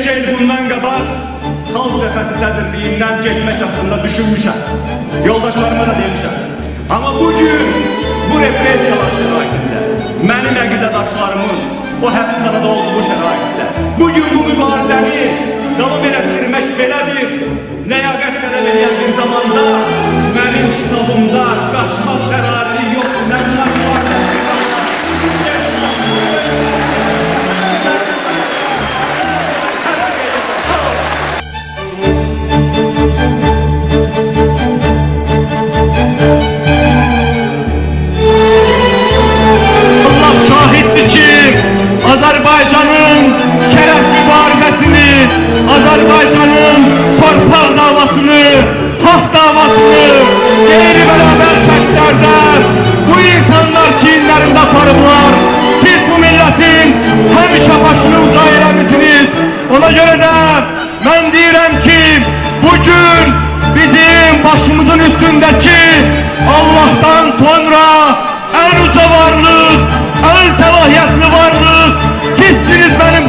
neçə il bundan qabaq xalq cəbhəsi sədrliyindən getmək haqqında düşünmüşəm. Yoldaşlarıma da demişəm. Amma bugün bu represiyalar şəraitində, mənim əqidədaşlarımın o həbsxanada olduğu şəraitdə, bugün bu mübarizəni davam etdirmək belədir. Ləyaqət tələb edən bir zamanda mənim kitabımda qaçmaq qərarı yoxdur. Məndən mübarizəsi Azerbaycan'ın şeref mübarizesini, Azerbaycan'ın torpaq davasını, hak davasını geri beraber şəklərdə bu insanlar çiğinlərində aparıblar. Siz bu milletin həmişə başını uca eləmişsiniz. Ona göre de ben deyirəm ki, bugün bizim başımızın üstündeki Allah'tan sonra en uca varlık, en səlahiyyətli varlık sizsiniz benim